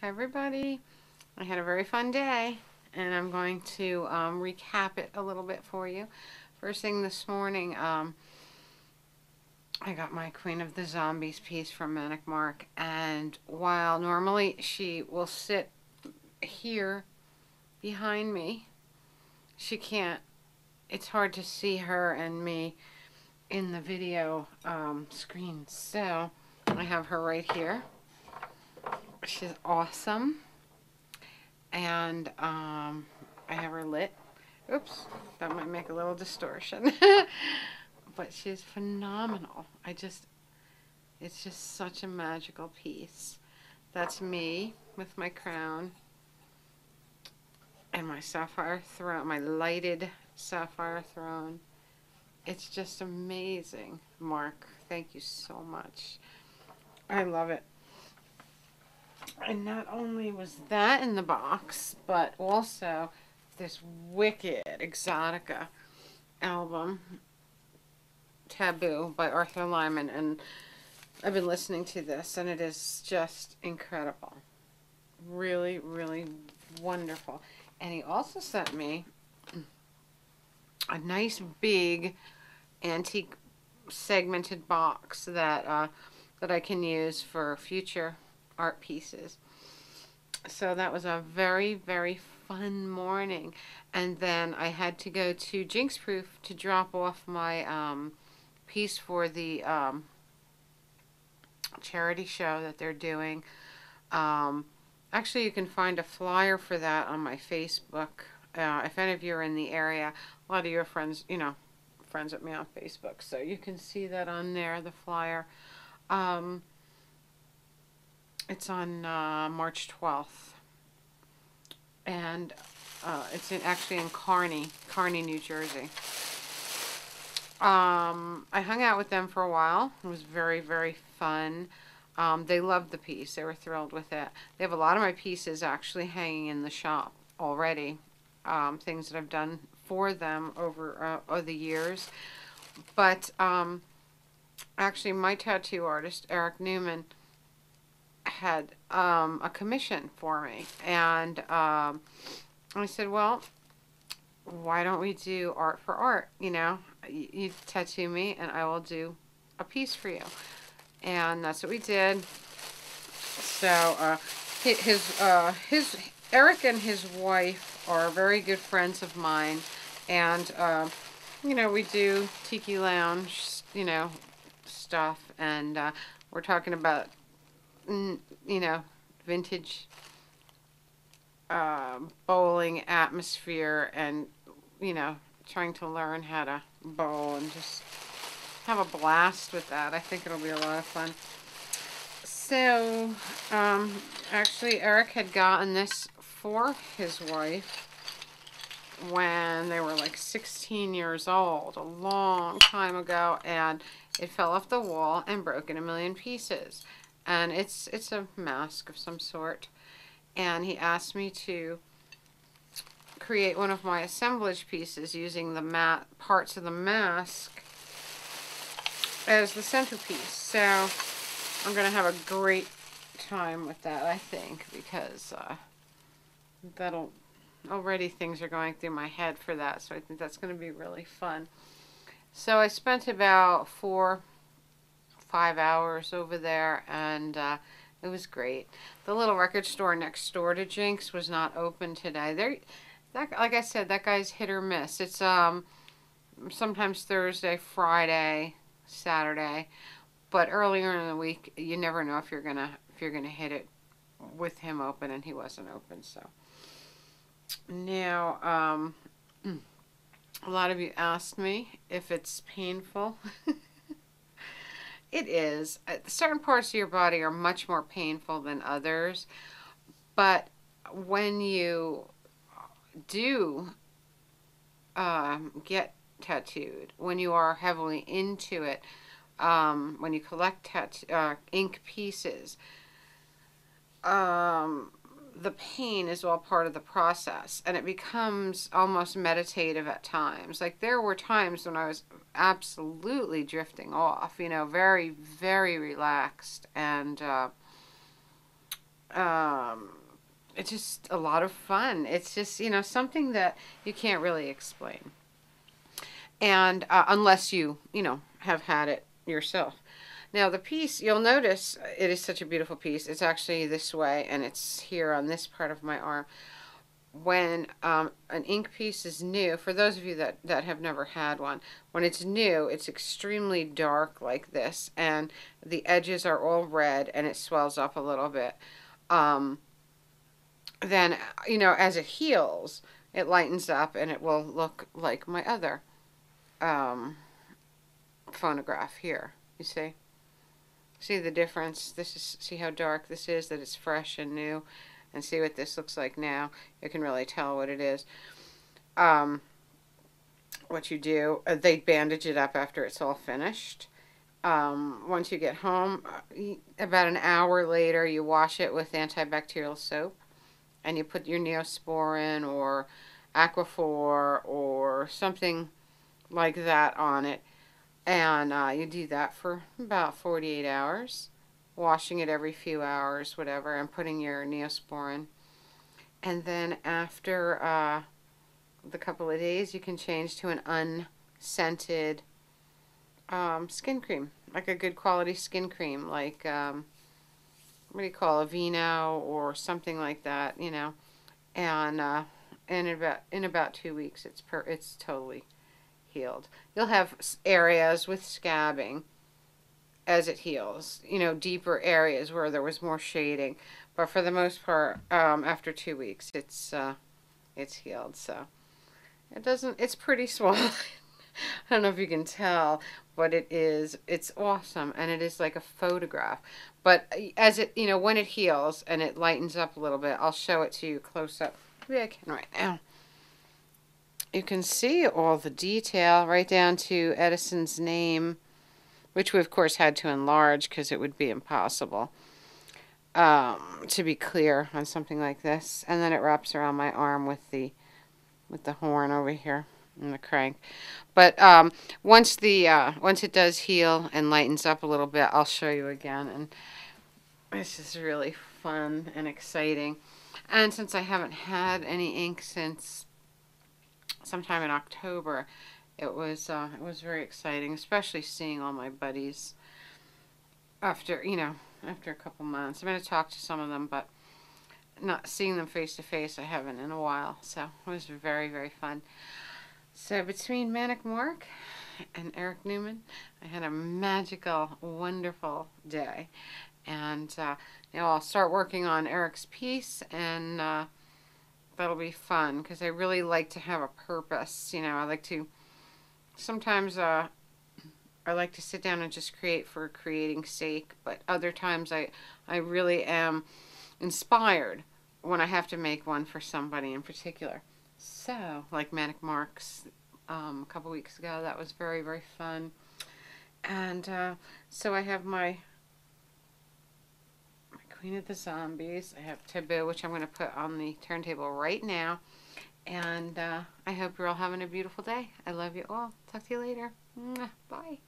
Hi everybody. I had a very fun day and I'm going to recap it a little bit for you. First thing this morning, I got my Queen of the Zombies piece from Manic and while normally she will sit here behind me, she can't. It's hard to see her and me in the video screen. So I have her right here. She's awesome. And I have her lit. Oops, that might make a little distortion. But she's phenomenal. It's just such a magical piece. That's me with my crown and my sapphire throne, my lighted sapphire throne. It's just amazing. Mark, thank you so much. I love it. And not only was that in the box, but also this wicked Exotica album, Taboo by Arthur Lyman. And I've been listening to this, and it is just incredible. Really, really wonderful. And he also sent me a nice big antique segmented box that that I can use for future art pieces. So that was a very, very fun morning. And then I had to go to Jinx Proof to drop off my piece for the charity show that they're doing. Actually, you can find a flyer for that on my Facebook. If any of you are in the area, a lot of your friends, friends with me on Facebook, so you can see that on there, the flyer. It's on March 12th, and it's actually in Kearney, New Jersey. I hung out with them for a while. It was very, very fun. They loved the piece. They were thrilled with it. They have a lot of my pieces actually hanging in the shop already. Things that I've done for them over the years. But actually, my tattoo artist, Eric Newman, had a commission for me. And I said, well, why don't we do art for art? You tattoo me and I will do a piece for you. And that's what we did. So Eric and his wife are very good friends of mine. And, we do Tiki Lounge, stuff. And we're talking about, vintage bowling atmosphere and, trying to learn how to bowl and just have a blast with that. I think it'll be a lot of fun. So, actually, Eric had gotten this for his wife when they were like 16 years old, a long time ago, and it fell off the wall and broke in a million pieces. And it's a mask of some sort. And he asked me to create one of my assemblage pieces using the parts of the mask as the centerpiece. So I'm going to have a great time with that, I think, because already things are going through my head for that. So I think that's going to be really fun. So I spent about 4-5 hours over there, and it was great. The little record store next door to Jinx was not open today. Like I said, that guy's hit or miss. It's sometimes Thursday, Friday, Saturday, but earlier in the week, you never know if you're gonna hit it with him open, and he wasn't open. So now, a lot of you asked me if it's painful. It is. Certain parts of your body are much more painful than others, but when you do get tattooed, when you are heavily into it, when you collect ink pieces, the pain is all part of the process, and it becomes almost meditative at times. Like, there were times when I was absolutely drifting off, very, very relaxed, and it's just a lot of fun. It's just, something that you can't really explain. And unless you have had it yourself. Now the piece, you'll notice it is such a beautiful piece. It's actually this way, and it's here on this part of my arm. When an ink piece is new, for those of you that have never had one, when it's new, it's extremely dark like this, and the edges are all red, and it swells up a little bit. Then, as it heals, it lightens up, and it will look like my other phonograph here. You see? See the difference? See how dark this is, that it's fresh and new? And see what this looks like now. You can really tell what it is. What you do, they bandage it up after it's all finished. Once you get home, about an hour later, you wash it with antibacterial soap. And you put your Neosporin or Aquaphor or something like that on it. And you do that for about 48 hours. Washing it every few hours, whatever, and putting your Neosporin. And then after the couple of days, you can change to an unscented skin cream. Like a good quality skin cream. Like, what do you call it? Aveeno or something like that, And in about 2 weeks, it's totally healed. You'll have areas with scabbing as it heals, deeper areas where there was more shading, but for the most part, after 2 weeks, it's healed. So it's pretty swollen. I don't know if you can tell, but it's awesome, and it is like a photograph. But as it, when it heals and it lightens up a little bit, I'll show it to you close up. Maybe I can right now. You can see all the detail right down to Edison's name, which we of course had to enlarge because it would be impossible to be clear on something like this. And then it wraps around my arm with the horn over here and the crank. But once it does heal and lightens up a little bit, I'll show you again. And this is really fun and exciting. And since I haven't had any ink since sometime in October, it was very exciting, especially seeing all my buddies after a couple months. I'm going to talk to some of them, but not seeing them face to face, I haven't in a while. So it was very, very fun. So between Manic Mark and Eric Newman, I had a magical, wonderful day. And I'll start working on Eric's piece, and that'll be fun because I really like to have a purpose. I like to. Sometimes I like to sit down and just create for creating's sake, but other times I really am inspired when I have to make one for somebody in particular. So, like Manic Mark's a couple weeks ago, that was very, very fun. And so I have my Queen of the Zombies. I have Taboo, which I'm going to put on the turntable right now. And I hope you're all having a beautiful day. I love you all. Talk to you later. Bye.